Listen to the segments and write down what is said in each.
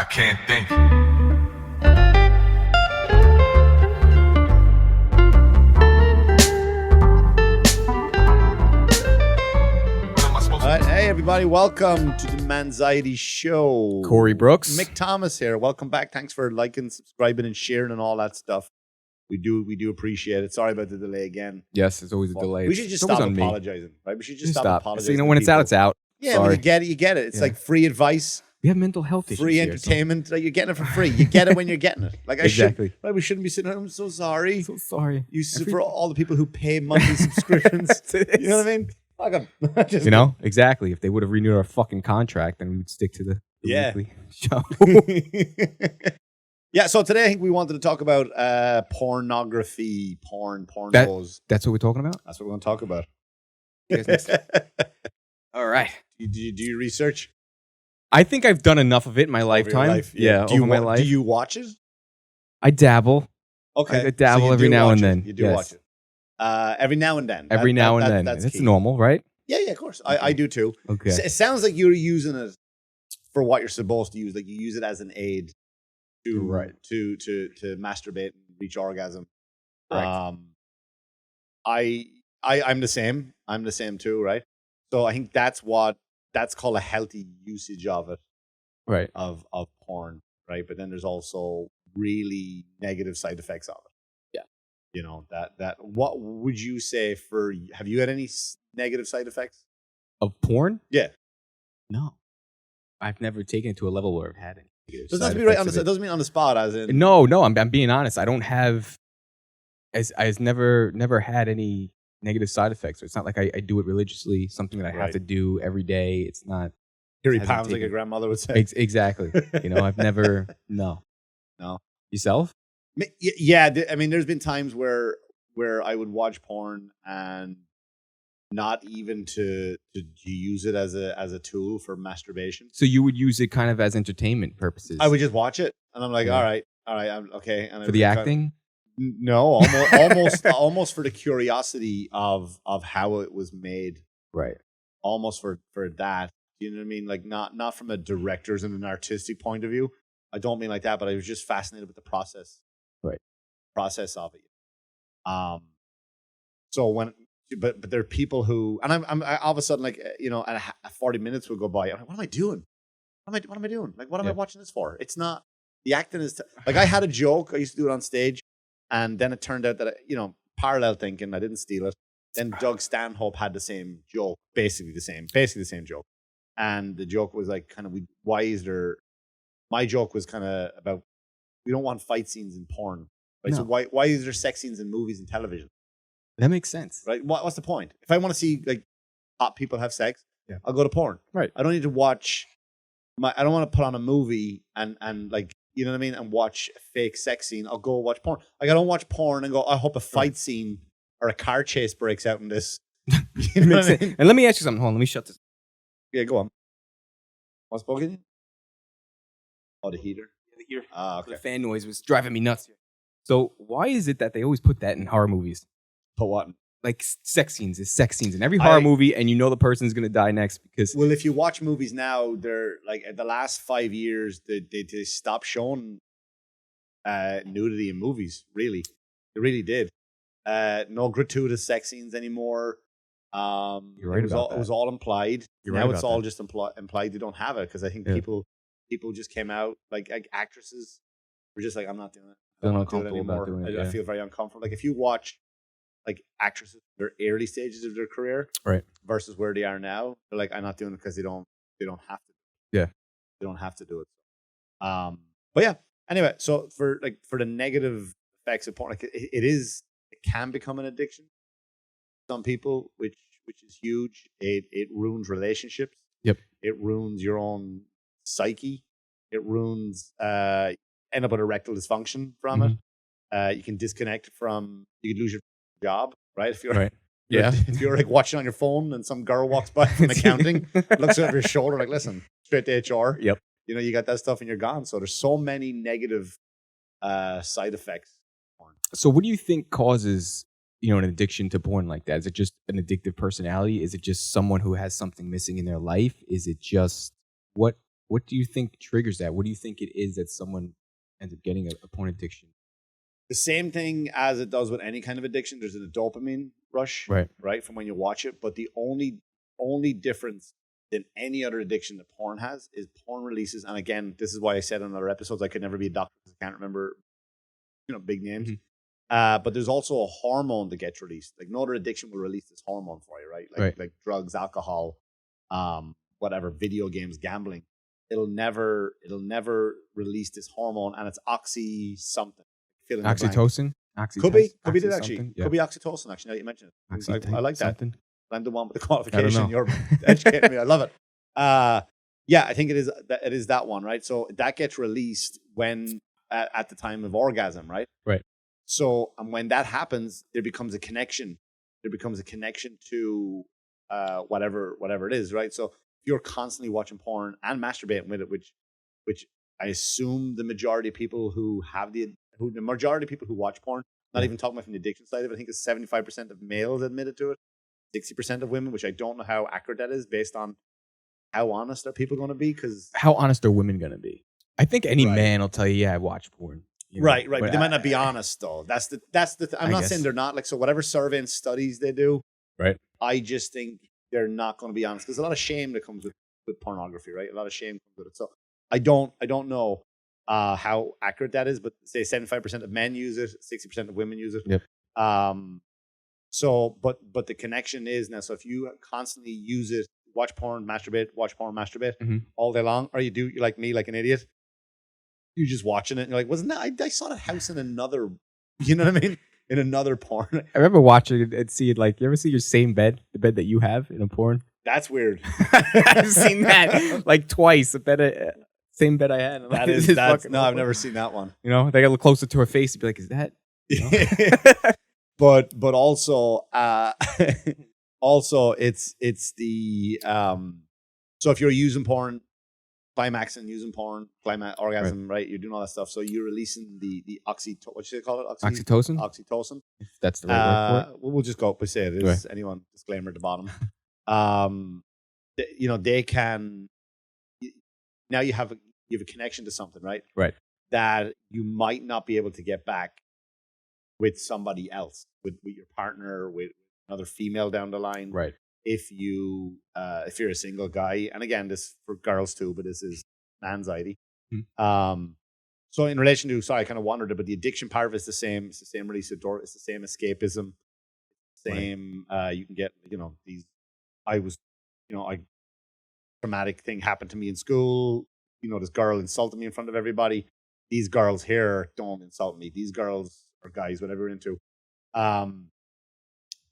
I can't think. All right, hey everybody, welcome to the MANxiety show. Corey Brooks. Mick Thomas here. Welcome back. Thanks for liking, subscribing, and sharing and all that stuff. We do appreciate it. Sorry about the delay again. Yes, there's always a delay. We should just It's always stop on me. apologizing, right? We should just stop apologizing. So, you know, when it's out, it's out. Yeah, Sorry. when you get it. It's like free advice, We have mental health issues free here, entertainment. Like, you're getting it for free. You get it when you're getting it. Like Exactly. Right? We shouldn't be sitting here. I'm so sorry. So sorry. For all the people who pay monthly subscriptions. You know what I mean? Fuck 'em. Just You know, exactly. If they would have renewed our fucking contract, then we would stick to the weekly show. Yeah, so today I think we wanted to talk about pornography, pornos. That's what we're talking about? That's what we're going to talk about. You guys All right. Do you do your research? I think I've done enough of it in my lifetime. Life? Yeah, Do you over my life. Do you watch it? I dabble. Okay. I dabble So you every do now watch and it. then. You do Yes. watch it. Every now and then. Every now and then. That's It's key. normal, right? Yeah, of course. I do too. Okay. It sounds like you're using it for what you're supposed to use. Like you use it as an aid to to masturbate and reach orgasm. Correct. I'm the same. I'm the same too, right? So I think that's called a healthy usage of it, Right. of porn, right? But then there's also really negative side effects of it. Yeah. You know, that what would you say have you had any negative side effects? Of porn? Yeah. No. I've never taken it to a level where I've had any. Doesn't have to be right on the it doesn't mean on the spot as in No, I'm being honest. I don't have I've never had any negative side effects. It's not like I do it religiously, something that I have to do every day. It's not Harry hasn't pounds like taken- a grandmother would say. exactly. You know, I've never No. Yourself? Yeah, I mean there's been times where I would watch porn and not even to use it as a tool for masturbation. So you would use it kind of as entertainment purposes. I would just watch it and I'm like, Yeah. all right, I'm okay. And for the acting? No, almost for the curiosity of how it was made. Right. Almost for that. You know what I mean? Like not from a director's and an artistic point of view. I don't mean like that, but I was just fascinated with the process. Right. Process of it. So but there are people who, and I all of a sudden, like, you know, and 40 minutes would go by. I'm like, what am I doing? What am I doing? Like, what am I watching this for? It's not, the acting is, like, I had a joke. I used to do it on stage. And then it turned out that, you know, parallel thinking, I didn't steal it. Then Doug Stanhope had the same joke, basically the same joke. And the joke was like, kind of, my joke was kind of about, we don't want fight scenes in porn. Right? No. So why is there sex scenes in movies and television? That makes sense. Right? What's the point? If I want to see like hot people have sex, I'll go to porn. Right. I don't need to watch I don't want to put on a movie and like, you know what I mean, and watch a fake sex scene. I'll go watch porn. Like, I don't watch porn and go, I hope a fight scene or a car chase breaks out in this. You know what I mean? And let me ask you something. Hold on, let me shut this. Yeah, go on. What's bugging you? Oh, the heater. The heater. Okay. The fan noise was driving me nuts. So why is it that they always put that in horror movies? Put what? Like sex scenes in every horror movie, and you know the person's gonna die next because. Well, if you watch movies now, they're like the last 5 years they stopped showing nudity in movies. Really, they really did. No gratuitous sex scenes anymore. You're right about that. It was all implied. You're now right it's about all that. just implied. They don't have it because I think people just came out like actresses were just like, I'm not doing it. Feeling I'm not doing it uncomfortable about anymore. doing it, I yeah. feel very uncomfortable. Like if you watch like actresses in their early stages of their career, Right. versus where they are now, they're like, I'm not doing it because they don't have to. Yeah. They don't have to do it. But yeah. Anyway, so for the negative effects of porn, like it can become an addiction. Some people, which is huge. It ruins relationships. Yep. It ruins your own psyche. It ruins end up with erectile dysfunction from it. You can disconnect from. You could lose your job, right? If you're Right. Yeah. if you're like watching on your phone and some girl walks by from accounting, looks over your shoulder like, listen, straight to HR. Yep. You know, you got that stuff and you're gone. So there's so many negative side effects. So what do you think causes, an addiction to porn like that? Is it just an addictive personality? Is it just someone who has something missing in their life? Is it just what What do you think triggers that? What do you think it is that someone ends up getting a porn addiction? The same thing as it does with any kind of addiction. There's a dopamine rush, right, from when you watch it. But the only difference than any other addiction that porn has is porn releases. And again, this is why I said on other episodes I could never be a doctor because I can't remember, big names. But there's also a hormone that gets released. Like no other addiction will release this hormone for you, right? Like drugs, alcohol, whatever, video games, gambling. It'll never release this hormone, and it's oxy something. Oxytocin? Could be that actually. Yeah. Could be oxytocin actually. Now you mentioned it. I like that. Something. I'm the one with the qualification. You're educating me. I love it. Yeah, I think it is that one, right? So that gets released when at the time of orgasm, right? Right. So and when that happens, there becomes a connection. There becomes a connection to whatever it is, right? So if you're constantly watching porn and masturbating with it, which I assume the majority of people who watch porn, not even talking about from the addiction side of it, I think it's 75% of males admitted to it, 60% of women, which I don't know how accurate that is based on how honest are people going to be. Because how honest are women going to be? I think any man will tell you, yeah, I watch porn. Right. But they might not be honest though. That's the. I'm not saying they're not. Like, so whatever survey and studies they do, right? I just think they're not going to be honest. There's a lot of shame that comes with pornography, right? A lot of shame comes with it. So I don't know how accurate that is, but say 75% of men use it, 60% of women use it. Yep. So, but the connection is now. So if you constantly use it, watch porn, masturbate, all day long, or you're like me, like an idiot. You're just watching it and you're like, wasn't that, I saw that house in another, you know what I mean? In another porn. I remember watching it and see it, like, you ever see your same bed, the bed that you have in a porn? That's weird. I've seen that like twice. Same bed I had. I've never seen that one. You know, they got to look closer to her face and be like, is that? You know? but also, it's the, so if you're using porn, climaxing, using porn, orgasm, right? You're doing all that stuff. So you're releasing the what you call it? Oxytocin? Oxytocin. If that's the right word for it. We'll just go up. We say it is. Anyone, disclaimer at the bottom. They can, now you have a connection to something, right? Right. That you might not be able to get back with somebody else, with your partner, with another female down the line. Right. If you're a single guy, and again, this for girls too, but this is MANxiety. So in relation to, sorry, I kind of wandered, but the addiction part of it is the same. It's the same release of door. It's the same escapism. Same. You can get, traumatic thing happened to me in school. This girl insulted me in front of everybody. These girls here don't insult me. These girls or guys, whatever you're into,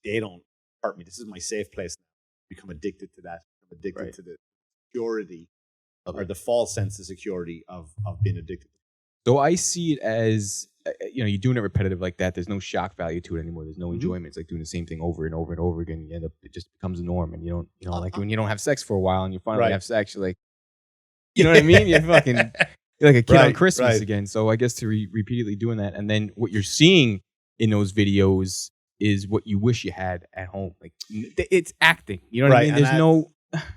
they don't hurt me. This is my safe place now. Become addicted to that. I'm addicted to the security or the false sense of security of being addicted. So I see it as, you're doing it repetitive like that. There's no shock value to it anymore. There's no enjoyment. It's like doing the same thing over and over and over again. You end up, it just becomes a norm. And you don't, like when you don't have sex for a while and you finally have sex, you're like, you know what I mean? You're like a kid on Christmas again. So I guess to repeatedly doing that. And then what you're seeing in those videos is what you wish you had at home. Like, it's acting. You know what I mean? There's no...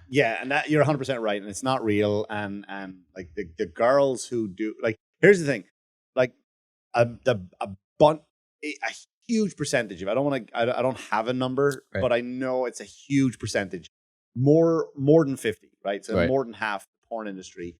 Yeah, and that you're 100% right. And it's not real. And like the girls who do... Like, here's the thing. Like, a huge percentage of... I don't have a number, but I know it's a huge percentage. More than 50, right? So more than half the porn industry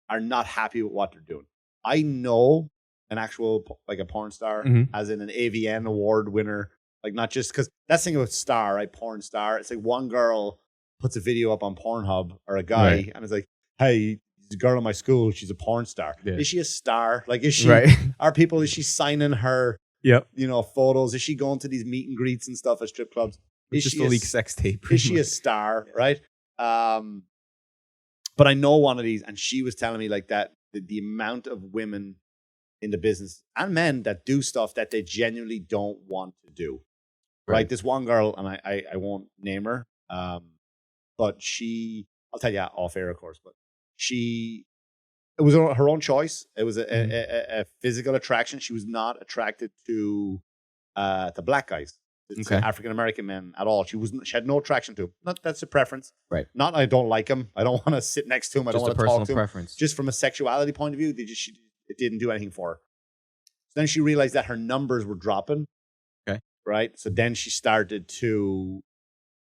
are not happy with what they're doing. I know an actual, like a porn star, as in an AVN award winner, like not just because that's the thing about star, right? Porn star. It's like one girl puts a video up on Pornhub or a guy and it's like, hey, there's a girl in my school, she's a porn star. Yeah. Is she a star? Like, is she, is she signing her, photos? Is she going to these meet and greets and stuff at strip clubs? Is just she a leak sex tape? Is she a star, right? But I know one of these, and she was telling me like that, the amount of women in the business and men that do stuff that they genuinely don't want to do. Right. This one girl, and I won't name her, but I'll tell you off air, of course, but it was her own choice. It was a physical attraction. She was not attracted to black guys. to African American men at all. She had no attraction to him. Not that's a preference. Right. Not I don't like him. I don't want to sit next to him. I don't want to talk to him. Preference. Just from a sexuality point of view, it didn't do anything for her. So then she realized that her numbers were dropping. Okay. Right. So then she started to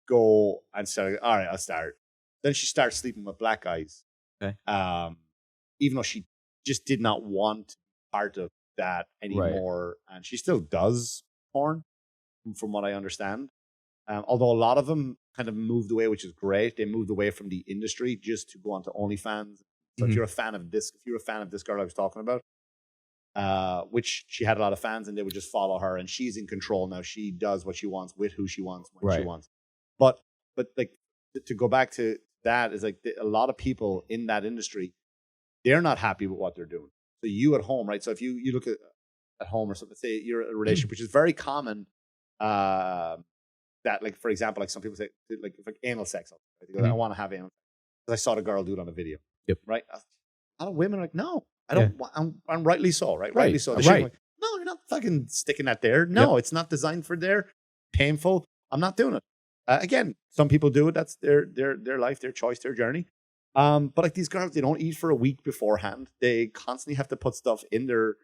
go and started, all right, I'll start. Then she started sleeping with black guys. Okay. Even though she just did not want part of that anymore. Right. And she still does porn, from what I understand. Although a lot of them kind of moved away, which is great. They moved away from the industry just to go on to OnlyFans. So if you're a fan of this girl I was talking about, which she had a lot of fans and they would just follow her and she's in control now. She does what she wants with who she wants, when she wants. But like to go back to that is like a lot of people in that industry, they're not happy with what they're doing. So you at home, right? So if you look at home or something, say you're in a relationship, which is very common, that like, for example, like some people say like anal sex. Right? They go, I want to have anal sex. Because I saw the girl do it on a video. Yep. Right? A lot of women are like, no, I don't want, I'm rightly so, right? Rightly so. Right. Like, no, you're not fucking sticking that there. No, it's not designed for there. Painful. I'm not doing it. Again, some people do it. That's their life, their choice, their journey. But like these girls, they don't eat for a week beforehand. They constantly have to put stuff in their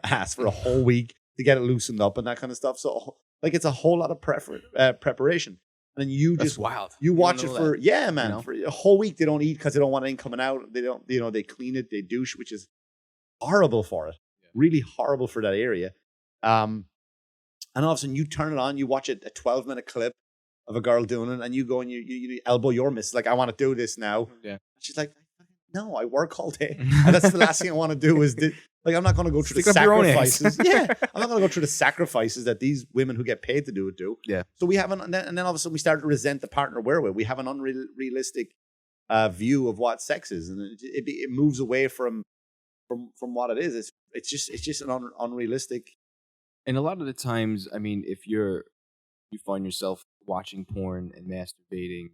ass for a whole week to get it loosened up and that kind of stuff. So like it's a whole lot of preparation. And then that's wild. You watch it for for a whole week. They don't eat because they don't want anything coming out. They don't, they clean it, they douche, which is horrible for it. Yeah. Really horrible for that area. And all of a sudden you turn it on, you watch a 12-minute clip of a girl doing it, and you go and you elbow your missus like, I want to do this now. Yeah. And she's like, no, I work all day. And that's the last thing I want to do is like, I'm not going to go through the sacrifices. I'm not going to go through the sacrifices that these women who get paid to do it do. Yeah. So we have and then all of a sudden we start to resent the partner we're with. We have an unrealistic view of what sex is, and it moves away from what it is. It's just an unrealistic. And a lot of the times, I mean, if you find yourself watching porn and masturbating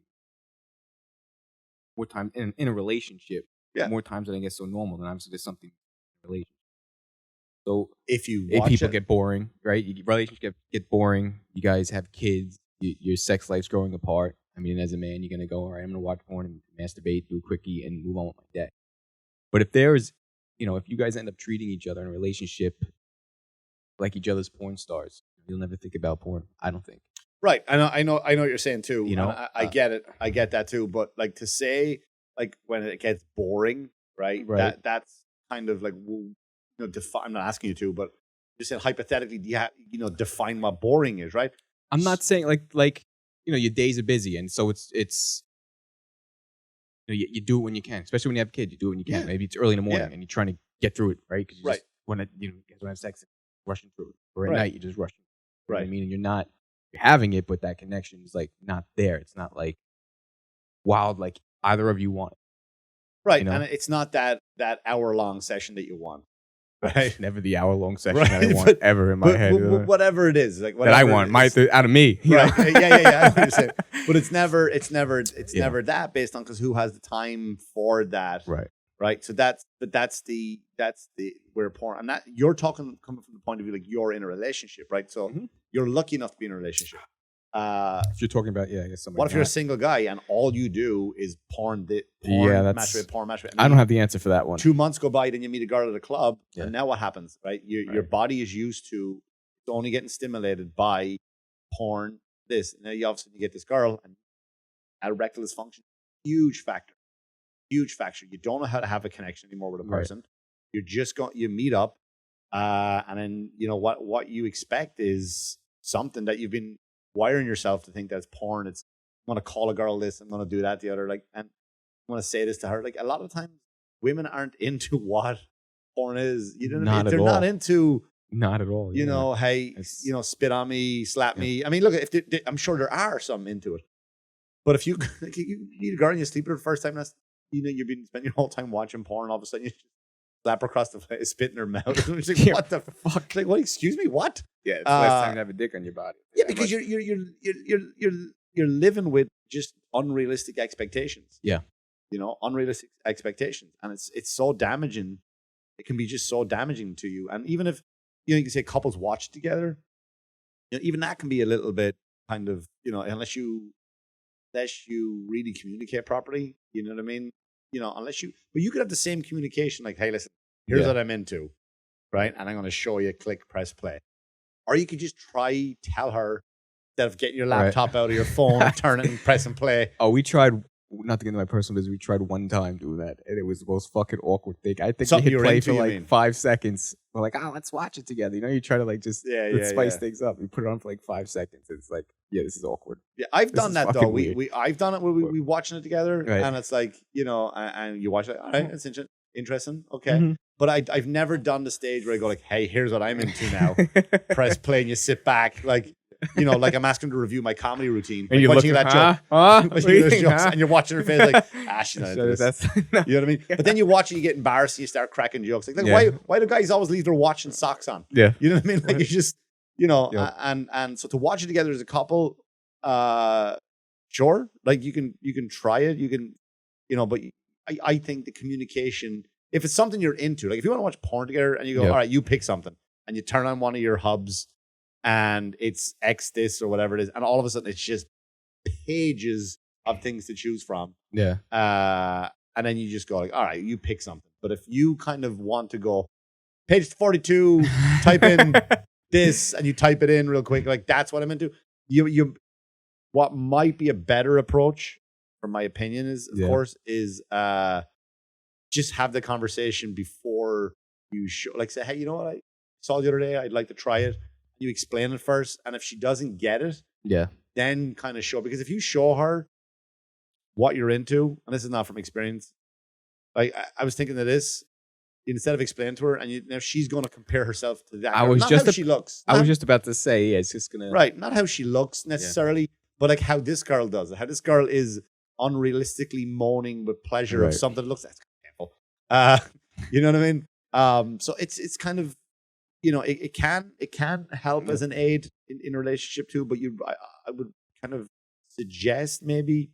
more time in a relationship, more times than I guess so normal, then obviously there's something in a relationship. So if people get boring, right? Relationships get boring. You guys have kids. Your sex life's growing apart. I mean, as a man, you're gonna go, all right, I'm gonna watch porn and masturbate, do a quickie, and move on with my day. But if there's, if you guys end up treating each other in a relationship like each other's porn stars, you'll never think about porn. I don't think. Right. I know what you're saying too. I get it. I get that too. But like to say like when it gets boring, right? That's kind of like, I'm not asking you to, but just saying hypothetically, define what boring is, right? I'm not saying like your days are busy, and so it's you do it when you can, especially when you have kids. You do it when you can. Yeah. Maybe it's early in the morning and you're trying to get through it, right? Because you just want to, you guys don't have sex, rushing through it, or at night you're just rushing. Right. I mean, and you're having it, but that connection is like not there. It's not like wild, like either of you want it. Right. And it's not that hour-long session that you want. Right. Never the hour-long session that I want ever in my head. Whatever it is. Like that I want. Out of me. Right. Yeah. I understand. But it's never that based on because who has the time for that. Right. Right. So that's the where porn, and that you're coming from the point of view like you're in a relationship, right? So you're lucky enough to be in a relationship. If you're talking about, I guess what if you're a single guy and all you do is porn masturbate? I don't have the answer for that one. 2 months go by, then you meet a girl at a club, and now what happens, right? Your body is used to only getting stimulated by porn. This, and then you get this girl, and erectile dysfunction, huge factor. You don't know how to have a connection anymore with a person. Right. You're just you meet up, and then what you expect is something that you've been wiring yourself to think that's porn. It's I'm gonna call a girl this, I'm gonna do that the other, like, and I'm gonna say this to her. Like a lot of times, women aren't into what porn is. You know what I mean? They're not into. Not at all. Hey, spit on me, slap me. I mean, look, I'm sure there are some into it, but if you meet a girl and you sleep with her the first time, that's you've been spending your whole time watching porn, all of a sudden you just slap her across the face, spit in her mouth. Like, what the fuck? Like, what? Excuse me, what? Yeah, it's the last time you have a dick on your body. Yeah, because you're living with just unrealistic expectations. Yeah, unrealistic expectations, and it's so damaging. It can be just so damaging to you. And even if you can say couples watch together, even that can be a little bit kind of, unless you really communicate properly, you know what I mean? But you could have the same communication, like, hey, listen, here's what I'm into, right? And I'm going to show you, click, press play. Or you could just tell her, instead of getting your laptop out of your phone, turn it and press and play. Oh, we tried, not to get into my personal business, we tried one time doing that, and it was the most fucking awkward thing. I think Something we hit play for into, like 5 seconds. We're like, let's watch it together. You try to like just spice things up. You put it on for like 5 seconds. It's like, this is awkward. Yeah, I've done that though. I've done it where we watching it together, and it's like, and you watch it. All right, it's interesting. Okay. Mm-hmm. But I've never done the stage where I go like, hey, here's what I'm into now. Press play and you sit back like, like I'm asking to review my comedy routine. And you're watching looking that joke. And you're watching her face like, she's not into this. You know what I mean? But then you watch it, you get embarrassed and you start cracking jokes. Like why do guys always leave their watch and socks on? Yeah. You know what I mean? Like you just, and so to watch it together as a couple, sure. Like you can try it. You can, but I think the communication, if it's something you're into, like if you want to watch porn together and you go, all right, you pick something and you turn on one of your hubs and it's X this or whatever it is, and all of a sudden it's just pages of things to choose from. Yeah. And then you just go like, all right, you pick something. But if you kind of want to go page 42, type in this and you type it in real quick, like that's what I'm into. What might be a better approach, from my opinion, is of course, is just have the conversation before you show. Like say, hey, you know what I saw the other day? I'd like to try it. You explain it first, and if she doesn't get it, then kind of show. Because if you show her what you're into, and this is not from experience, like I was thinking of this, instead of explaining to her, and now she's going to compare herself to that. Not how she looks. I was just about to say, it's just gonna not how she looks necessarily, but like how this girl does it. How this girl is unrealistically moaning with pleasure of something that looks. That's painful. You know what I mean? So it's kind of. It can help as an aid in a relationship too, but I would kind of suggest maybe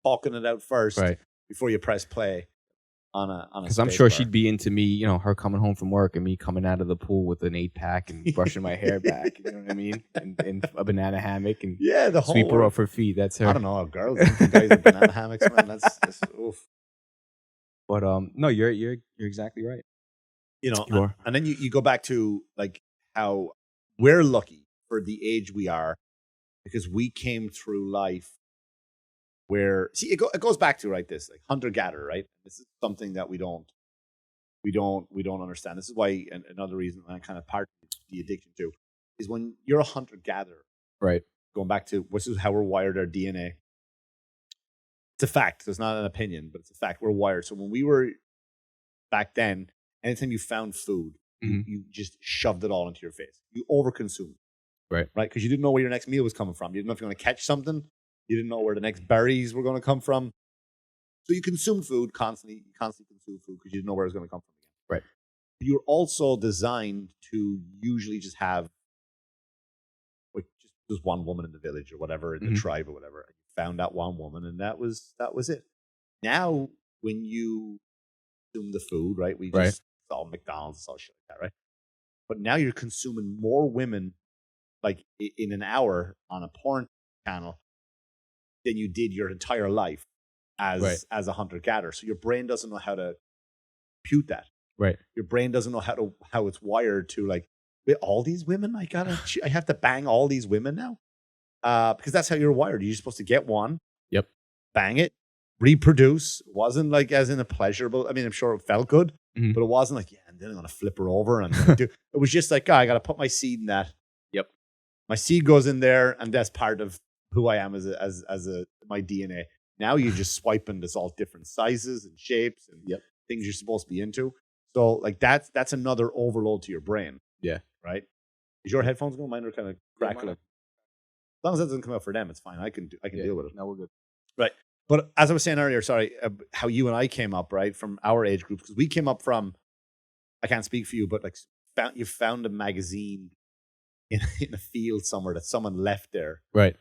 talking it out first before you press play on a. Because I'm sure she'd be into me, her coming home from work and me coming out of the pool with an 8-pack and brushing my hair back. You know what I mean? And a banana hammock and the whole sweep her off her feet. That's her. I don't know, girls guys with banana hammocks, man. That's oof. But no, you're exactly right. And then you go back to like how we're lucky for the age we are, because we came through life where it goes back to this like hunter-gatherer, right? This is something that we don't understand. This is why another reason I kind of part of the addiction to is when you're a hunter-gatherer, right? Going back to this is how we're wired, our DNA. It's a fact. It's not an opinion, but it's a fact. We're wired. So when we were back then, anytime you found food, you just shoved it all into your face. You overconsumed. Right? Because you didn't know where your next meal was coming from. You didn't know if you were going to catch something. You didn't know where the next berries were going to come from. So you consumed food constantly. You constantly consumed food because you didn't know where it was going to come from again. Right. You were also designed to usually just have just one woman in the village or whatever, in the tribe or whatever. And you found that one woman, and that was it. Now, when you consume the food, right? We just saw McDonald's, saw shit like that, right? But now you're consuming more women, like in an hour on a porn channel, than you did your entire life as a hunter-gatherer. So your brain doesn't know how to compute that. Right. Your brain doesn't know how it's wired to like, with all these women, I have to bang all these women now, because that's how you're wired. You're supposed to get one, bang it, reproduce. It wasn't like as in a pleasurable. I mean, I'm sure it felt good, but it wasn't like, and then I'm gonna flip her over and do. It was just like, I gotta put my seed in that. Yep, my seed goes in there, and that's part of who I am as my DNA. Now you're just swiping. There's all different sizes and shapes and things you're supposed to be into. So like that's another overload to your brain. Yeah. Right? Is your headphones going? Mine are kind of crackling. As long as that doesn't come out for them, it's fine. I can deal with it. No, we're good. Right. But as I was saying earlier, how you and I came up, right, from our age group, because we came up from, I can't speak for you, but like you found a magazine in a field somewhere that someone left there. Right.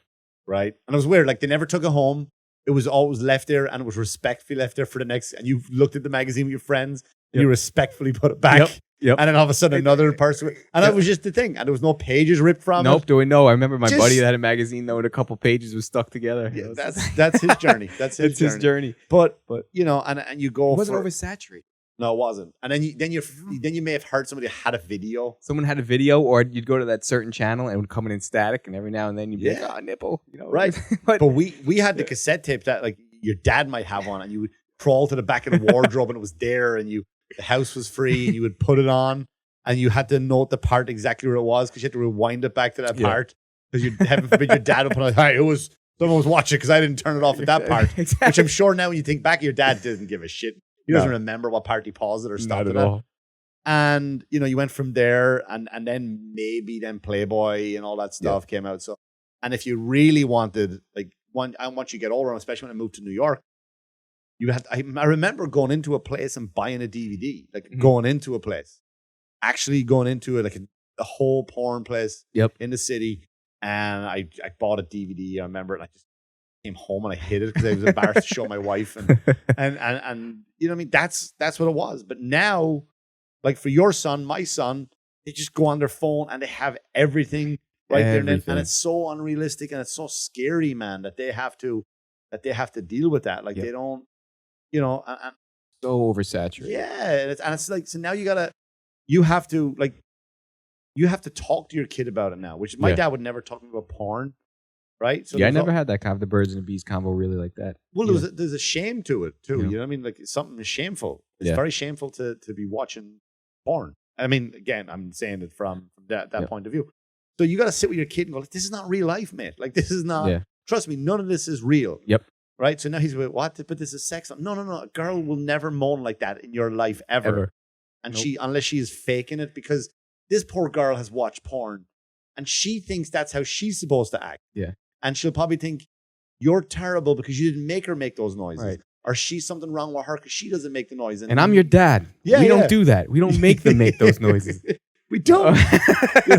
Right. And it was weird. Like they never took it home. It was always left there, and it was respectfully left there for the next. And you looked at the magazine with your friends, and you respectfully put it back. Yep. And then all of a sudden another person. And that was just the thing. And there was no pages ripped from Nope. it. Do we know? I remember my buddy that had a magazine though, and a couple pages was stuck together. Yeah, that's his journey. That's his journey. But you know, and you go. It wasn't oversaturated. No, it wasn't. And then you may have heard somebody had a video. Someone had a video, or you'd go to that certain channel and it would come in static, and every now and then you'd be like, "Oh, nipple," you know? Right. but we had the cassette tape that like your dad might have one, and you would crawl to the back of the wardrobe, and it was there, and the house was free, and you would put it on, and you had to note the part exactly where it was because you had to rewind it back to that part because you heaven forbid your dad would put on. Hey, someone was watching because I didn't turn it off at that part. Exactly. Which I'm sure now when you think back, your dad doesn't give a shit. He doesn't remember what part he paused it or stopped it at all. And you know, you went from there, and then maybe then Playboy and all that stuff came out. So, and if you really wanted, like, once you get older, especially when I moved to New York, you had. I remember going into a place and buying a DVD, like going into a place, actually going into it, like a whole porn place in the city, and I bought a DVD. I remember it. I just came home and I hid it because I was embarrassed to show my wife, and you know what I mean. That's what it was. But now, like for your son, my son, they just go on their phone and they have everything right there, and it's so unrealistic and it's so scary, man, that they have to deal with that. Like they don't, you know, and so oversaturated. Yeah, and it's like, so now you have to talk to your kid about it now, which my dad would never talk to me about porn. Right. So I never had that kind of the birds and the bees combo really like that. Well, there's a shame to it too. You know what I mean? Like something is shameful. It's very shameful to be watching porn. I mean, again, I'm saying it from that point of view. So you got to sit with your kid and go, this is not real life, mate. Like this is not. Trust me, none of this is real. Yep. Right. So now he's like, what? But this is sex. No. A girl will never moan like that in your life ever. And unless she is faking it, because this poor girl has watched porn and she thinks that's how she's supposed to act. Yeah. And she'll probably think you're terrible because you didn't make her make those noises. Right. Or she's something wrong with her because she doesn't make the noise. And I'm your dad. Yeah, we don't do that. We don't make them make those noises. We don't. They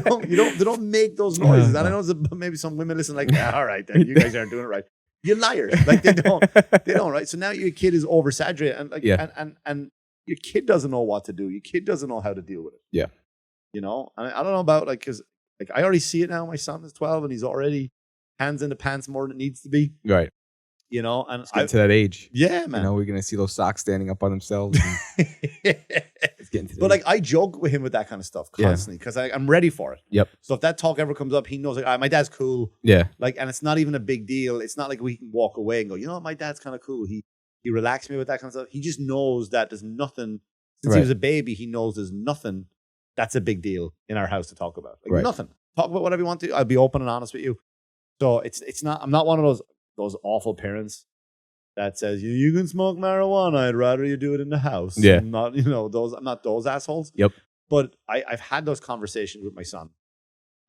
don't make those noises. And I know maybe some women listen like, all right, then you guys aren't doing it right. You're liars. Like they don't, right? So now your kid is oversaturated and your kid doesn't know what to do. Your kid doesn't know how to deal with it. Yeah. You know, and I don't know about because I already see it now. My son is 12 and he's already hands in the pants more than it needs to be. Right. You know, and it's getting to that age. Yeah, man. You know, we're going to see those socks standing up on themselves. It's getting to that But like, I joke with him with that kind of stuff constantly because I'm ready for it. Yep. So if that talk ever comes up, he knows like, my dad's cool. Yeah. Like, and it's not even a big deal. It's not like we can walk away and go, you know what, my dad's kind of cool. He relaxed me with that kind of stuff. He just knows that there's nothing. Since he was a baby, he knows there's nothing that's a big deal in our house to talk about. Like nothing. Talk about whatever you want to. I'll be open and honest with you. So it's not. I'm not one of those awful parents that says you can smoke marijuana. I'd rather you do it in the house. Yeah. I'm not those. I'm not those assholes. Yep. But I've had those conversations with my son.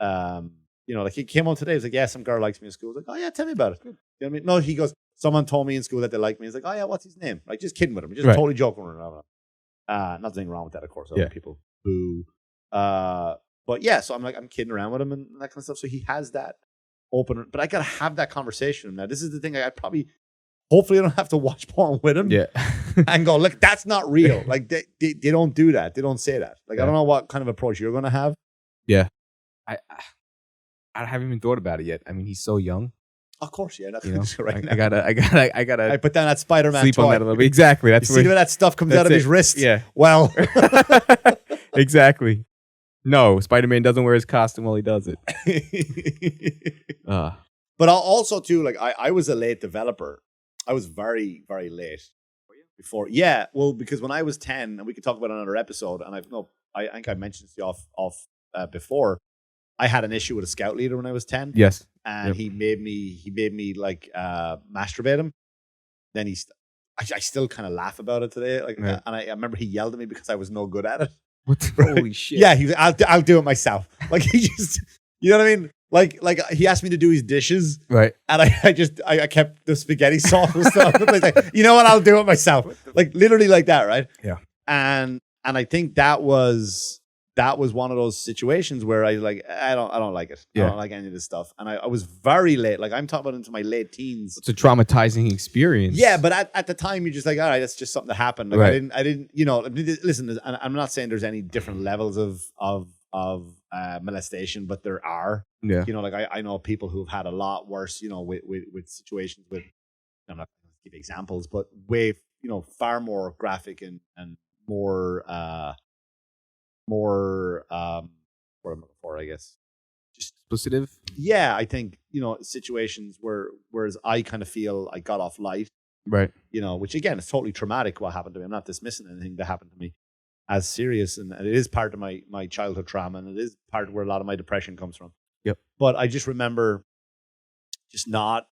Like he came on today. He's like, yeah, some girl likes me in school. I was like, oh yeah, tell me about it. You know what I mean? No, he goes, someone told me in school that they like me. He's like, oh yeah, what's his name? Like just kidding with him, just totally joking with him. Nothing wrong with that, of course. Other people who, but yeah. So I'm kidding around with him and that kind of stuff. So he has that open, but I gotta have that conversation now. This is the thing. Hopefully I don't have to watch porn with him. Yeah. And go, look, that's not real. Like they don't do that. They don't say that. Like I don't know what kind of approach you're gonna have. Yeah. I haven't even thought about it yet. I mean, he's so young. Of course, yeah. That's right. I gotta. I put down that Spider-Man sleep toy. on that a little bit. Exactly. That's see where that stuff comes out of his wrist. Yeah. Well. Exactly. No, Spider-Man doesn't wear his costume while he does it. But also too, like I was a late developer. I was very, very late. Before, yeah. Well, because when I was 10, and we could talk about another episode, and I think I mentioned this to you off before. I had an issue with a scout leader when I was 10. Yes. And he made me like masturbate him. Then I still kind of laugh about it today. Like, and I remember he yelled at me because I was no good at it. What? Holy shit. Yeah, he was, I'll do it myself. Like he just, you know what I mean? Like he asked me to do his dishes. Right. And I kept the spaghetti sauce and stuff. Like, you know what? I'll do it myself. Like literally like that, right? Yeah. And I think that was that was one of those situations where I like, I don't like it. Yeah. I don't like any of this stuff. And I was very late. Like I'm talking about into my late teens. It's a traumatizing experience. Yeah, but at the time you're just like, all right, that's just something that happened. Like Right. I didn't, you know, listen, I'm not saying there's any different levels of molestation, but there are. Yeah. You know, like I know people who've had a lot worse, you know, with situations with, I'm not going to give examples, but way, you know, far more graphic and more what I'm looking for, I guess. Just explicitive. Yeah, I think, you know, situations whereas I kind of feel I got off light, Right. you know, which again is totally traumatic what happened to me. I'm not dismissing anything that happened to me as serious, and it is part of my childhood trauma, and it is part of where a lot of my depression comes from. Yep. But I just remember just not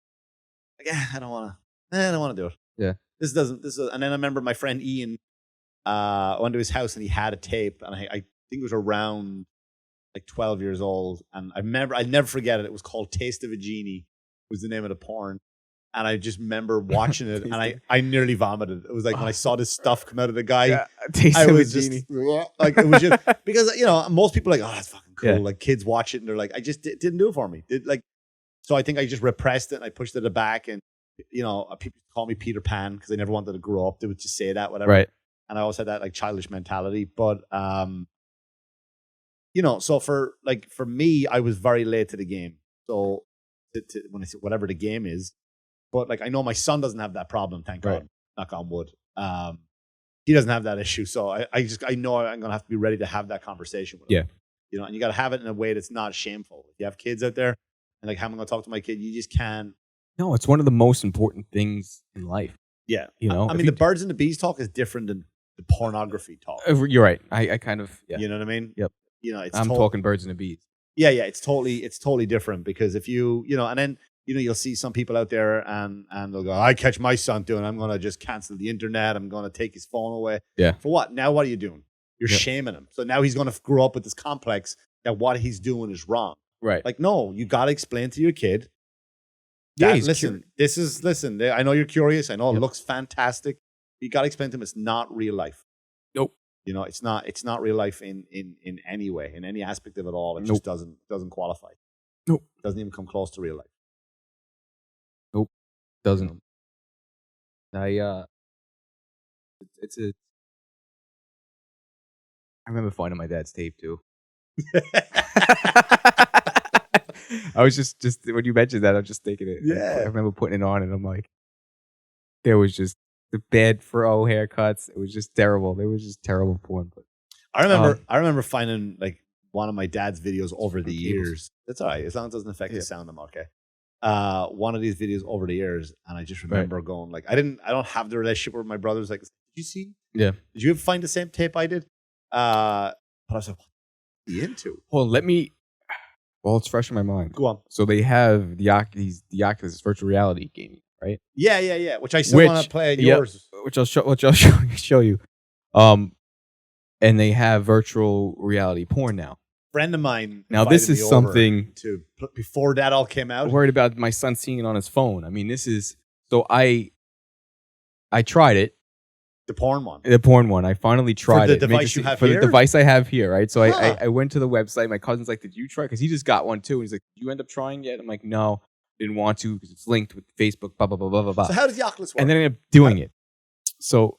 like, I don't want to do it. Yeah. This is, and then I remember my friend Ian went to his house and he had a tape, and I think it was around like 12 years old, and I remember, I'd never forget it. It was called Taste of a Genie, was the name of the porn. And I just remember watching it, and I nearly vomited. It was like when I saw this stuff come out of the guy, Taste I of a was just genie. like, it was just because, you know, most people are like, oh, that's fucking cool. Yeah. Like kids watch it and they're like, I just didn't do it for me. So I think I just repressed it and I pushed it back. And, you know, people call me Peter Pan because I never wanted to grow up. They would just say that, whatever. Right. And I always had that like childish mentality. But, you know, so for me, I was very late to the game. So when I say whatever the game is, but like I know my son doesn't have that problem, thank God, knock on wood. He doesn't have that issue. So I know I'm gonna have to be ready to have that conversation with him. Yeah. You know, and you gotta have it in a way that's not shameful. If you have kids out there and like how am I gonna talk to my kid, you just can't. No, it's one of the most important things in life. Yeah. You know, I mean, the birds and the bees talk is different than the pornography talk. You're right. I kind of, yeah. You know what I mean? Yep. You know, I'm talking birds and the bees. Yeah, it's totally different because if you know, and then you know, you'll see some people out there and they'll go, I catch my son doing, I'm going to just cancel the internet. I'm going to take his phone away. Yeah. For what? Now what are you doing? You're shaming him. So now he's going to grow up with this complex that what he's doing is wrong. Right. Like, no, you got to explain to your kid. Yeah, listen, I know you're curious. I know it looks fantastic. You got to explain to him it's not real life. Nope. You know, it's not real life in any way, in any aspect of it all. It just doesn't qualify. Nope. It doesn't even come close to real life. Nope. Doesn't. I remember finding my dad's tape too. I was just when you mentioned that, I'm just thinking it. Yeah. I remember putting it on and I'm like, there was just the bad fro haircuts. It was just terrible. There was just terrible porn. But I remember finding like one of my dad's videos over the years. That's all right. As long as it doesn't affect the sound, I'm okay. One of these videos over the years, and I just remember going like, I don't have the relationship with my brothers. Like, did you see? Yeah. Did you ever find the same tape I did? But I was like, what are you into? Well, it's fresh in my mind. Go on. So they have the Oculus virtual reality game, right? Yeah. Which I still want to play at yours. Which I'll show you. And they have virtual reality porn now. Friend of mine. Now this is something before that all came out. I'm worried about my son seeing it on his phone. I mean, this is so I tried it. The porn one. The porn one. I finally tried it. For the device you have here? For the device I have here, right? So I went to the website. My cousin's like, did you try? Because he just got one too. And he's like, did you end up trying it? I'm like, no, didn't want to because it's linked with Facebook, blah, blah, blah, blah, blah. So how does the Oculus work? And then I ended up doing it. So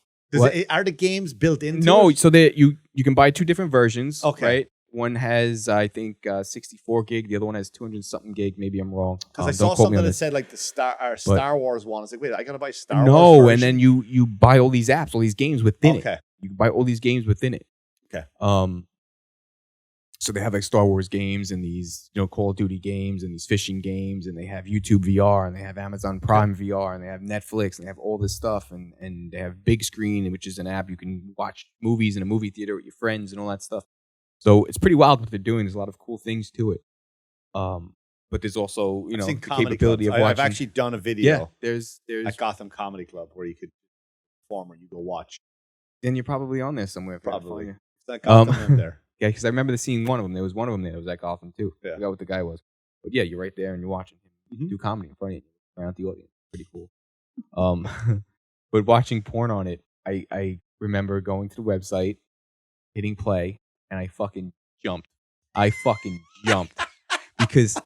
are the games built into No, it? so you can buy two different versions, okay. Right? One has, I think, 64 gig. The other one has 200 something gig. Maybe I'm wrong. Because I saw something that said like the Star Wars one. I was like, wait, I gotta buy Star Wars. No, and then you buy all these apps, all these games within it. Okay. You can buy all these games within it. Okay. So they have like Star Wars games and these, Call of Duty games and these fishing games, and they have YouTube VR and they have Amazon Prime VR and they have Netflix and they have all this stuff and they have Big Screen, which is an app you can watch movies in a movie theater with your friends and all that stuff. So it's pretty wild what they're doing. There's a lot of cool things to it. But there's also, the capability of watching. I've actually done a video. Yeah, there's at Gotham Comedy Club where you could perform or you go watch. Then you're probably on there somewhere. Probably. It's that Gotham in there. Yeah, because I remember seeing one of them. There was one of them there. It was at Gotham too. Yeah. I forgot what the guy was. But yeah, you're right there and you're watching him do comedy in front of you around the audience. Pretty cool. But watching porn on it, I remember going to the website, hitting play, and I fucking jumped. Because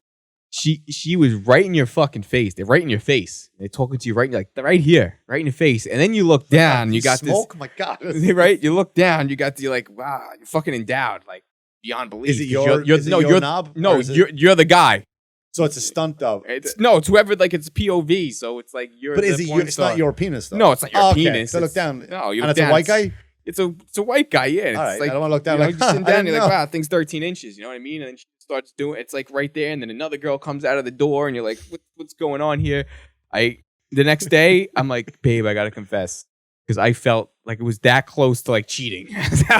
she was right in your fucking face. They're right in your face. They're talking to you right here, right in your face. And then you look down, you got smoke. Oh my God. right? You look down, you got the wow, you're fucking endowed, like beyond belief. Is it your knob? No, you're the guy. So it's a stunt dog. It's whoever, like it's POV, so it's like you're. But it's not your penis though. No, it's not your penis. So look down. No, you and look it's down. a white guy. It's a white guy. Yeah, it's all right, like I don't want to look down. You're like sitting down, you're know. like, wow, thing's 13 inches. You know what I mean? And then she starts doing. It's like right there, and then another girl comes out of the door, and you're like, what's going on here? The next day, I'm like, babe, I gotta confess, because I felt like it was that close to like cheating.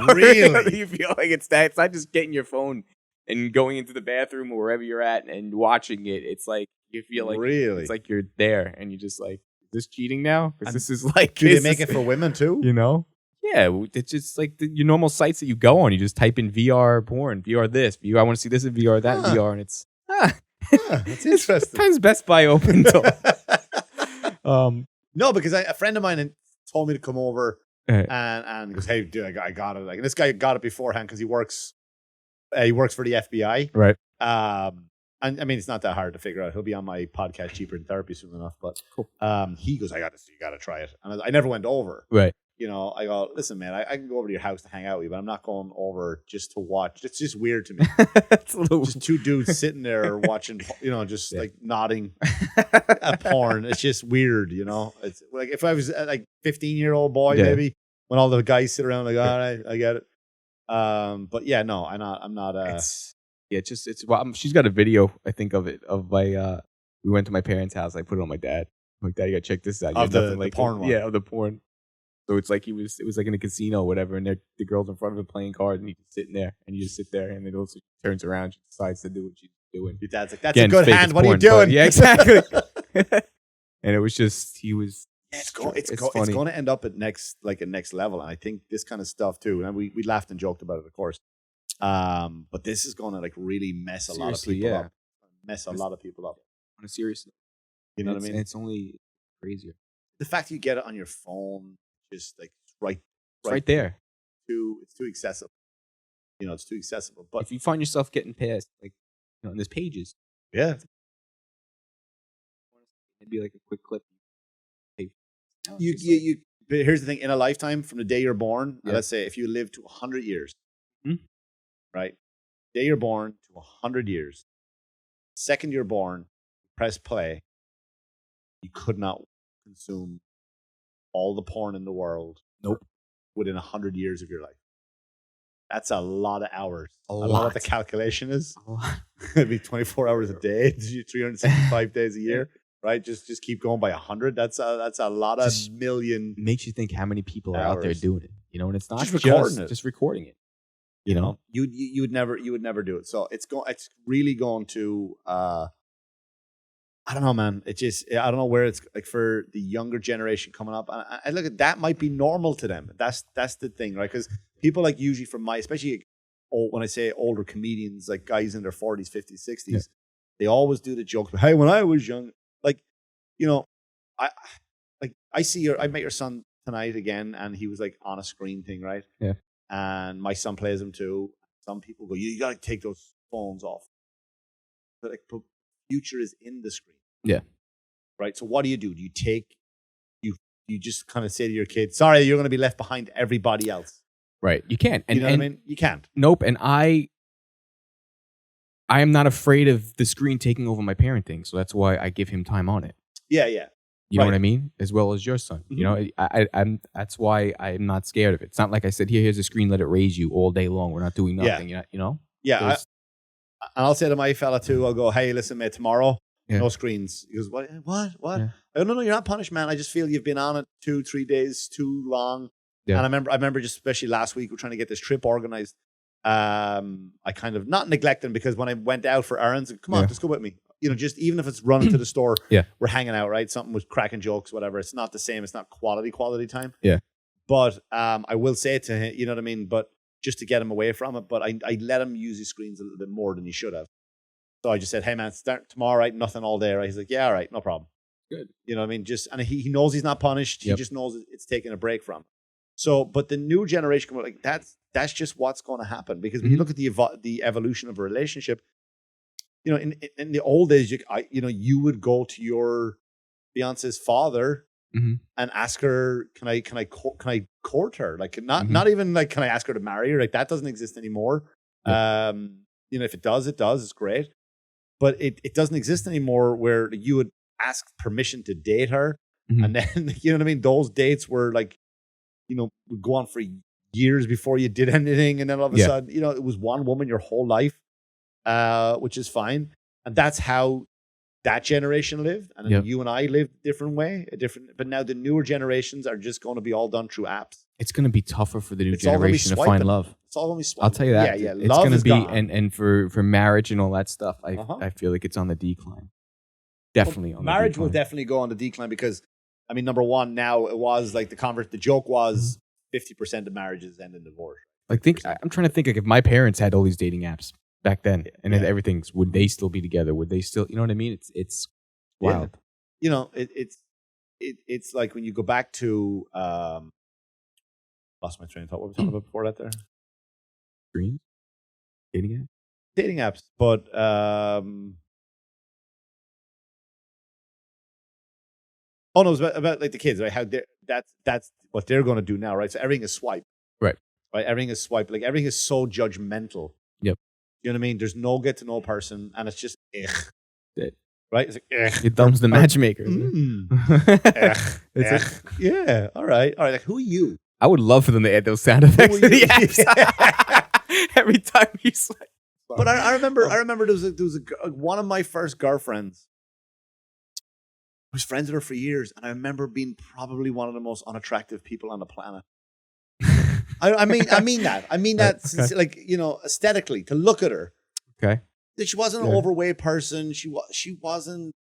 Really? You feel like it's that? It's not just getting your phone and going into the bathroom or wherever you're at and watching it. It's like you feel like it's like you're there, and you're just like, is this cheating now? Because this is like, do they make it for women too? You know? Yeah, it's just like your normal sites that you go on. You just type in VR porn, VR this, VR. I want to see this in VR, that in VR, and it's that's interesting. Sometimes Best Buy open till. No, because a friend of mine told me to come over and goes, hey, dude, I got it. Like, and this guy got it beforehand because he works for the FBI, right? And I mean, it's not that hard to figure out. He'll be on my podcast, Cheaper Than Therapy, soon enough. But cool. He goes, you got to try it. And I never went over. Right. You know, I go, listen, man, I can go over to your house to hang out with you, but I'm not going over just to watch. It's just weird to me. It's a little just two dudes sitting there watching, you know, just like nodding at porn. It's just weird, you know. It's like if I was like 15-year-old boy, maybe, when all the guys sit around like, all right, I get it. But yeah, no, I'm not. She's got a video, I think, of it, of my, we went to my parents' house. I put it on my dad. I'm like, Dad, you gotta check this out. Of the porn one. Yeah, of the porn. So it's like it was like in a casino or whatever, and the girl's in front of him playing cards, and he's just sitting there, and you just sit there, and then also she turns around, she decides to do what she's doing. Your dad's like, that's a good hand. What are you doing? Yeah, exactly. And it was just, he was. It's going to end up at next level, and I think this kind of stuff too. And we laughed and joked about it, of course. But this is going to like really mess a lot of people up. Mess a lot of people up. On a serious note, you know what I mean? It's only crazier. The fact that you get it on your phone, just like right there. It's too accessible. You know, it's too accessible. But if you find yourself getting past, like, you know, and there's pages. Yeah. It'd be like a quick clip. But here's the thing: in a lifetime, from the day you're born, let's say if you live to 100 years, right? The day you're born to 100 years, the second you're born, press play. You could not consume all the porn in the world. Nope. Within 100 years of your life. That's a lot of hours. A lot. lot. What the calculation is. A lot. It'd be 24 hours a day, 365 days a year. Right, just keep going by 100. That's a lot of million. Makes you think how many people are out there doing it. You know, and it's not just recording it. You know, you would never do it. So it's really going to. I don't know, man. I don't know where it's like for the younger generation coming up. I look at that might be normal to them. That's the thing, right? Because people like usually from especially when I say older comedians, like guys in their 40s, 50s, 60s, they always do the joke. Hey, when I was young. Like, you know, I met your son tonight again, and he was like on a screen thing, right? Yeah. And my son plays them too. Some people go, you got to take those phones off. But like, the future is in the screen. Yeah. Right. So what do? Do you take? You just kind of say to your kid, "Sorry, you're going to be left behind everybody else." Right. You can't. And, you know what I mean? You can't. Nope. And I am not afraid of the screen taking over my parenting, so that's why I give him time on it. Yeah. You know what I mean? As well as your son. Mm-hmm. You know, I'm. That's why I'm not scared of it. It's not like I said, here's a screen, let it raise you all day long. We're not doing nothing. Yeah. You know? Yeah. And I'll say to my fella too, I'll go, hey, listen, mate, tomorrow, no screens. He goes, what? Yeah. I go, no, you're not punished, man. I just feel you've been on it 2-3 days too long. Yeah. And I remember just especially last week, we're trying to get this trip organized. I kind of not neglected him because when I went out for errands, come on, just go with me. You know, just even if it's running to the store, we're hanging out, right? Something with cracking jokes, whatever. It's not the same. It's not quality time. Yeah. But I will say it to him, you know what I mean? But just to get him away from it. But I let him use his screens a little bit more than he should have. So I just said, hey man, start tomorrow, right? Nothing all day, right? He's like, yeah, all right, no problem. Good. You know what I mean? And he knows he's not punished. He just knows it's taking a break from him. So, but the new generation, like that's that's just what's going to happen. Because when you look at the evolution of a relationship, you know, in the old days, you would go to your fiance's father and ask her, can I court her? Like not even like, can I ask her to marry her? Like that doesn't exist anymore. Yep. You know, if it does, it's great. But it doesn't exist anymore where you would ask permission to date her. And then, you know what I mean? Those dates were like, you know, would go on for years before you did anything. And then all of a sudden, you know, it was one woman your whole life, which is fine. And that's how that generation lived. And then you and I lived a different way, but now the newer generations are just going to be all done through apps. It's going to be tougher for the new generation to find love. It's all going to be swiping. I'll tell you that. Yeah. It's love going to be, gone. and for marriage and all that stuff, I feel like it's on the decline. Definitely on marriage the decline. will definitely go on the decline because, I mean, number one, now it was like the joke was 50% of marriages end in divorce. I'm trying to think like if my parents had all these dating apps back then and everything, would they still be together? Would they still, you know what I mean? It's wild. Yeah. You know, it's like when you go back to, lost my train of thought. What were we talking about before that there? Screens? Dating apps? Dating apps. But, oh no, it was about like the kids, right? How that's what they're going to do now, right? So everything is swipe, right? Everything is swipe. Like everything is so judgmental. Yep. You know what I mean? There's no get to know person, and it's just right? It's like It thumbs the matchmaker. Yeah. All right. Like who are you? I would love for them to add those sound effects to the apps every time you swipe. But I remember there was one of my first girlfriends. I was friends with her for years, and I remember being probably one of the most unattractive people on the planet. I mean that. I mean that, okay. Like, you know, aesthetically, to look at her. Okay. She wasn't an overweight person. She wasn't,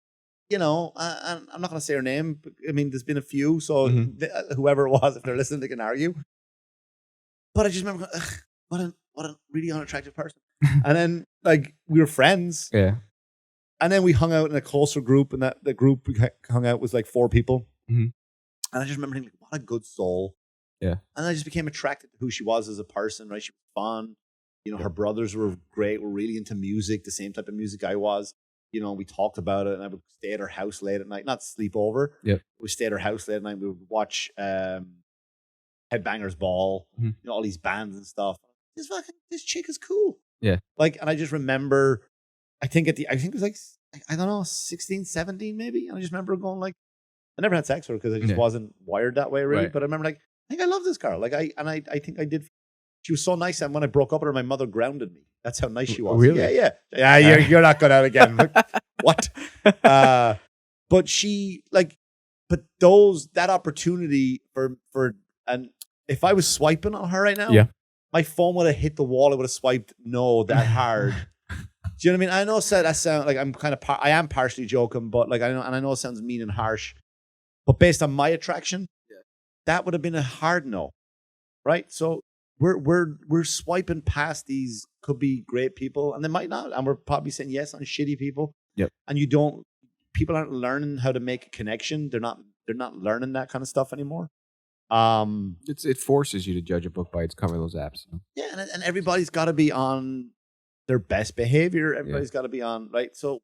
you know, I'm not going to say her name. But, I mean, there's been a few, so whoever it was, if they're listening, they can argue. But I just remember going, what a really unattractive person. And then, like, we were friends. Yeah. And then we hung out in a closer group, and the group we hung out was like 4 people. And I just remember thinking, like, what a good soul. Yeah. And I just became attracted to who she was as a person, right? She was fun. You know, her brothers were great, were really into music, the same type of music I was. You know, we talked about it, and I would stay at her house late at night, not sleep over. Yep. We stayed at her house late at night. We would watch Headbangers Ball, you know, all these bands and stuff. This chick is cool. Yeah. Like, and I just remember, I think it was like, I don't know, 16, 17 maybe. And I just remember going like, I never had sex with her because I just wasn't wired that way really. Right. But I remember like, I think I love this girl. Like I think I did. She was so nice. And when I broke up with her, my mother grounded me. That's how nice she was. Really? Yeah. You're not going out again. What? But she like, but that opportunity and if I was swiping on her right now, my phone would have hit the wall. I would have swiped no that hard. Do you know what I mean? I know that sound like I am partially joking, but like I know it sounds mean and harsh, but based on my attraction, that would have been a hard no, right? So we're swiping past these could be great people, and they might not, and we're probably saying yes on shitty people. Yep. And people aren't learning how to make a connection. They're not learning that kind of stuff anymore. It forces you to judge a book by its cover. Those apps. Yeah, and everybody's got to be on their best behavior. Everybody's got to be on, right? So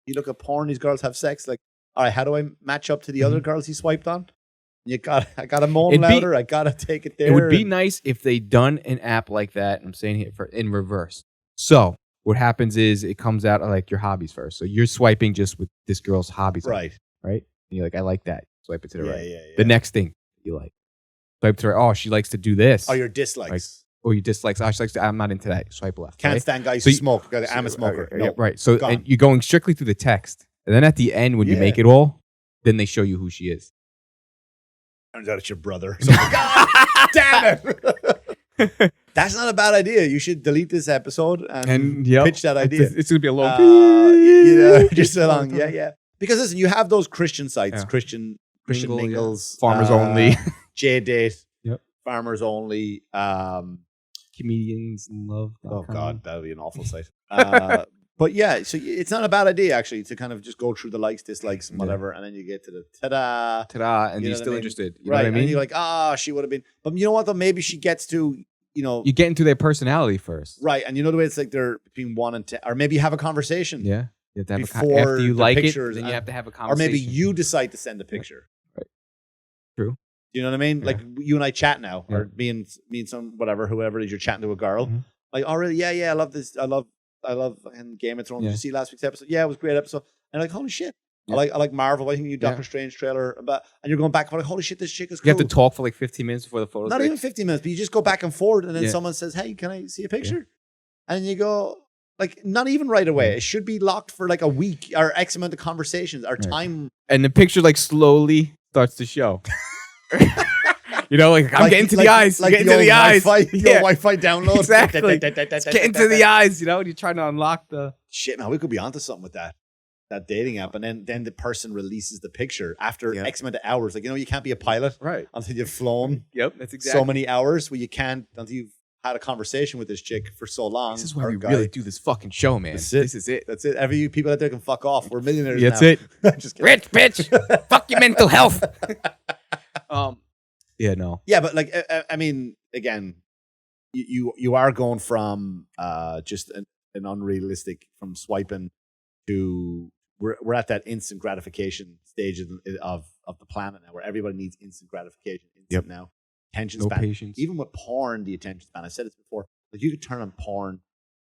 you look at porn, these girls have sex. Like, all right, how do I match up to the other girls he swiped on? I got to moan louder. I got to take it there. It would be nice if they done an app like that. I'm saying here in reverse. So what happens is it comes out like your hobbies first. So you're swiping just with this girl's hobbies. Right. And you're like, I like that. Swipe it to the right. Yeah. The next thing you like. Swipe to the right. Oh, she likes to do this. Oh, your dislikes. Like, or you dislikes. Oh, she likes to, I'm not into that. Swipe left. Can't stand guys who smoke. I'm a smoker. No. Right. So and you're going strictly through the text. And then at the end, when you make it all, then they show you who she is. Turns out it's your brother. So God damn it. That's not a bad idea. You should delete this episode and pitch that idea. It's going to be a long just so long. Yeah. Because listen, you have those Christian sites, Christian Mingles, Farmers Only, J-Date, Farmers Only, Comedians in Love. Oh God, that would be an awful site. But yeah, so it's not a bad idea actually to kind of just go through the likes, dislikes, and whatever, and then you get to the ta-da, and you're still interested. You know what I mean? And you're like, she would have been. But you know what though? Maybe she gets to, you get into their personality first. Right. And you know the way it's like they're between 1 and 10, or maybe you have a conversation. Yeah. You have to have before after you the like it, pictures, then you have to have a or conversation. maybe you decide to send a picture. Right. True. You know what I mean? Yeah. Like you and I chat now, Yeah. or me and some whoever it is, you're chatting to a girl. Mhm. Like, oh really? Yeah, I love this. I love Game of Thrones. Yeah. Did you see last week's episode? Yeah, it was a great episode. And like, holy shit. Yeah. I like Marvel. I think you Doctor Strange trailer about, and you're going back and like, holy shit, this chick is cool. You have to talk for like 15 minutes before the photos. Not even 15 minutes, but you just go back and forward, and then Yeah. someone says, "Hey, can I see a picture?" And you go, like, not even right away. It should be locked for like a week or X amount of conversations or time. And the picture like slowly starts to show. You know, like I'm getting to the eyes. Like getting to the eyes. Your Wi-Fi download. Exactly. Getting to the eyes. You know, you're trying to unlock the shit, man. We could be onto something with that dating app, and then the person releases the picture after X amount of hours. Like, you can't be a pilot until you've flown. Yep, that's exactly so many hours where you can't until you've had a conversation with this chick for so long. This is why we really do this fucking show, man. This is it. That's it. Every you people out there can fuck off. We're millionaires That's now. it. Just kidding. Rich bitch. Fuck your mental health. Yeah, no. Yeah, but like, I mean, again, you are going from just an unrealistic, from swiping to we're at that instant gratification stage of the planet now, where everybody needs instant gratification. Now, attention span. Patience. Even with porn, the attention span. I said this before. Like, you could turn on porn,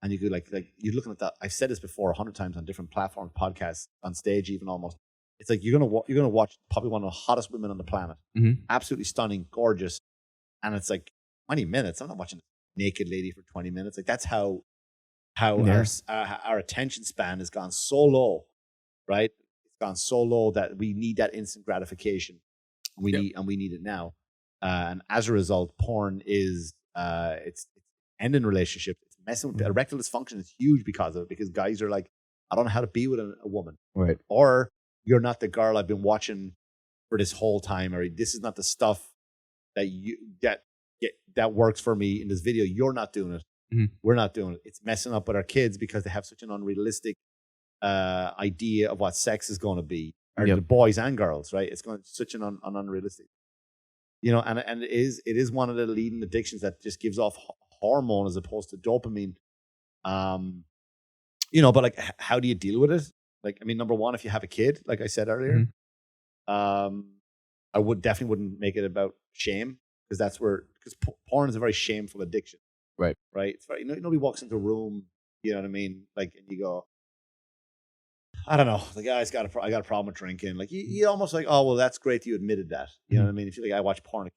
and you could like you're looking at that. I've said this before 100 times on different platforms, podcasts, on stage, even almost. It's like you're gonna watch probably one of the hottest women on the planet, absolutely stunning, gorgeous, and it's like 20 minutes. I'm not watching a naked lady for 20 minutes. Like, that's how our attention span has gone so low, right? It's gone so low that we need that instant gratification. We need it now, and as a result, porn is it's ending relationships. It's messing with erectile dysfunction. Is huge because of it. Because guys are like, I don't know how to be with a woman, right? Or you're not the girl I've been watching for this whole time, or this is not the stuff that works for me in this video. You're not doing it. We're not doing it. It's messing up with our kids because they have such an unrealistic idea of what sex is going to be, or the boys and girls, right? It's going to such an unrealistic, and it is one of the leading addictions that just gives off hormone as opposed to dopamine. But like, how do you deal with it? Like, I mean, number one, if you have a kid, like I said earlier, I definitely wouldn't make it about shame, because porn is a very shameful addiction. Right. It's very, nobody walks into a room, you know what I mean? Like, and you go, I don't know, the guy's got I got a problem with drinking. Like, you almost like, oh, well, that's great that you admitted that. You know what I mean? If you're like, I watch porn,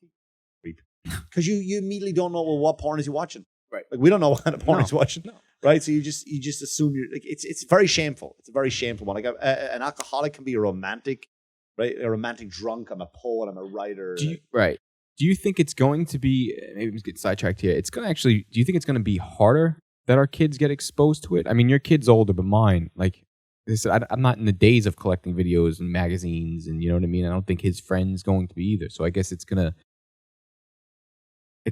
because you immediately don't know, well, what porn is he watching? Right. Like, we don't know what kind of porn he's watching. No. Right. So you just assume you're like, it's very shameful. It's a very shameful one. Like, an alcoholic can be a romantic, right? A romantic drunk. I'm a poet. I'm a writer. Do you think it's going to be, maybe I'm getting sidetracked here. It's going to actually, do you think it's going to be harder that our kids get exposed to it? I mean, your kid's older, but mine, like I said, I'm not in the days of collecting videos and magazines, and you know what I mean? I don't think his friend's going to be either. So I guess it's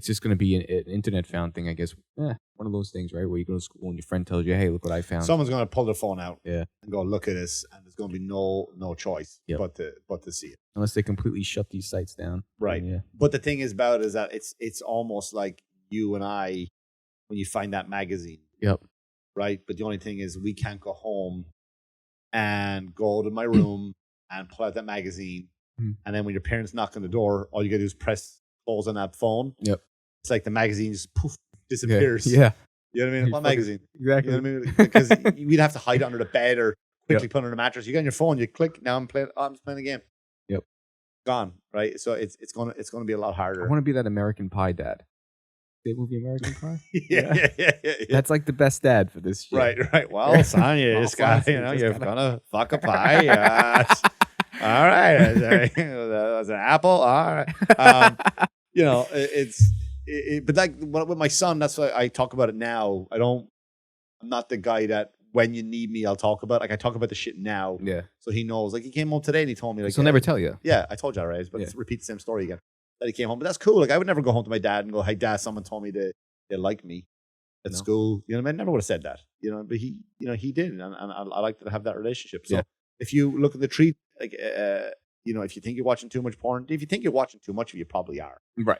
just going to be an internet found thing, I guess. One of those things, right? Where you go to school and your friend tells you, hey, look what I found. Someone's going to pull their phone out and go, look at this. And there's going to be no choice but to see it. Unless they completely shut these sites down. Right. But the thing is about it is that it's almost like you and I, when you find that magazine. Yep. Right? But the only thing is, we can't go home and go to my room and pull out that magazine. And then when your parents knock on the door, all you got to do is press pause on that phone. Yep. It's like the magazine just poof, disappears. Yeah. You know what I mean? What magazine? Exactly. You know what I mean? Because we'd have to hide under the bed or quickly put it under the mattress. You get on your phone, you click, now I'm just playing a game. Yep. Gone. Right? So it's gonna be a lot harder. I want to be that American Pie dad. The movie American Pie? Yeah. That's like the best dad for this shit. Right. Well, son, you just got, you're gonna fuck a pie. All right. That's an apple. All right. But like with my son, that's why I talk about it now. I'm not the guy that when you need me, I'll talk about. Like, I talk about the shit now. Yeah. So he knows. Like, he came home today and he told me, like, he'll never tell you. Yeah, I told you already, but let's repeat the same story again. That he came home, but that's cool. Like, I would never go home to my dad and go, "Hey, Dad, someone told me they like me at school." You know what I mean? I never would have said that. But he did, and I like to have that relationship. So if you look at the treat, like, if you think you're watching too much porn, if you think you're watching too much of it, you probably are. Right.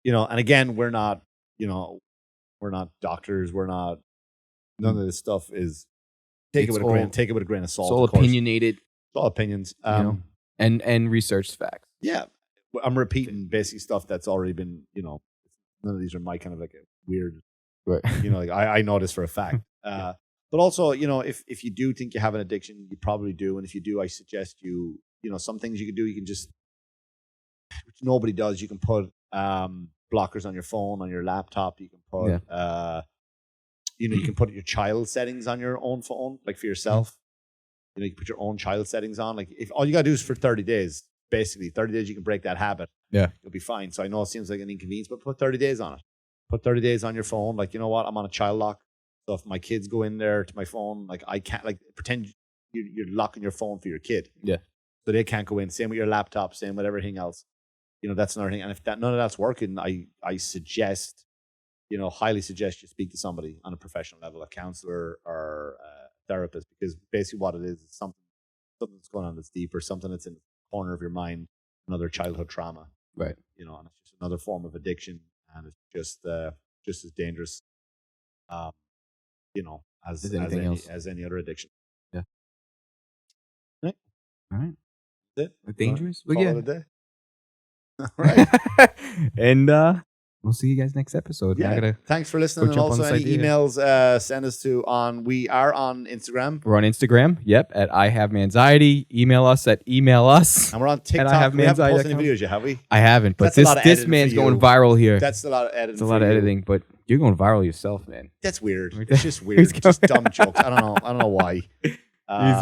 and again, we're not doctors. We're not. None of this stuff is take it with a grain of salt. It's all opinionated. It's all opinions. And researched facts. Yeah, I'm repeating basically stuff that's already been. None of these are my kind of like a weird. Right. Like I know this for a fact. But also, if you do think you have an addiction, you probably do. And if you do, I suggest some things you can do. You can just, which nobody does. You can put blockers on your phone, on your laptop. You can put, you can put your child settings on your own phone, like for yourself. You can put your own child settings on. Like if all you gotta do is for 30 days, basically 30 days, you can break that habit. Yeah, you'll be fine. So I know it seems like an inconvenience, but put 30 days on it. Put 30 days on your phone. Like, you know what? I'm on a child lock. So if my kids go in there to my phone, like I can't, like pretend you're locking your phone for your kid. Yeah. So they can't go in. Same with your laptop. Same with everything else. That's another thing. And if none of that's working, I suggest, highly suggest you speak to somebody on a professional level, a counselor or a therapist, because basically what it is something that's going on that's deeper, something that's in the corner of your mind, another childhood trauma. Right. And it's just another form of addiction, and it's just as dangerous. As anything else, as any other addiction. Yeah. Right. All right. That's it. Dangerous. Call it a day. All right. And we'll see you guys next episode. Yeah. Thanks for listening. And also any emails, send us to we are on Instagram. We're on Instagram. Yep. At I Have MANxiety. Email us at email us. And we're on TikTok. We haven't posted any videos yet, have we? I haven't. But this man's going viral here. That's a lot of editing. It's a lot of editing, but you're going viral yourself, man. That's weird. It's just weird. It's just dumb jokes. I don't know why. He's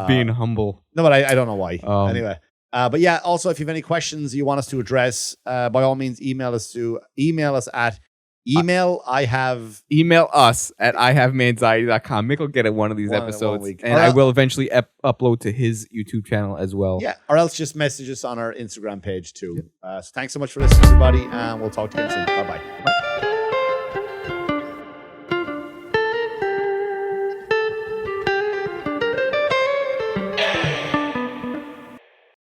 being humble. No, but I don't know why. Anyway. But yeah, also if you have any questions you want us to address, by all means email us at email us at ihavemanxiety.com. Mick will get at one of these episodes, and I will eventually upload to his YouTube channel as well. Yeah, or else just message us on our Instagram page too. So thanks so much for listening, everybody, and we'll talk to you again soon. Bye-bye.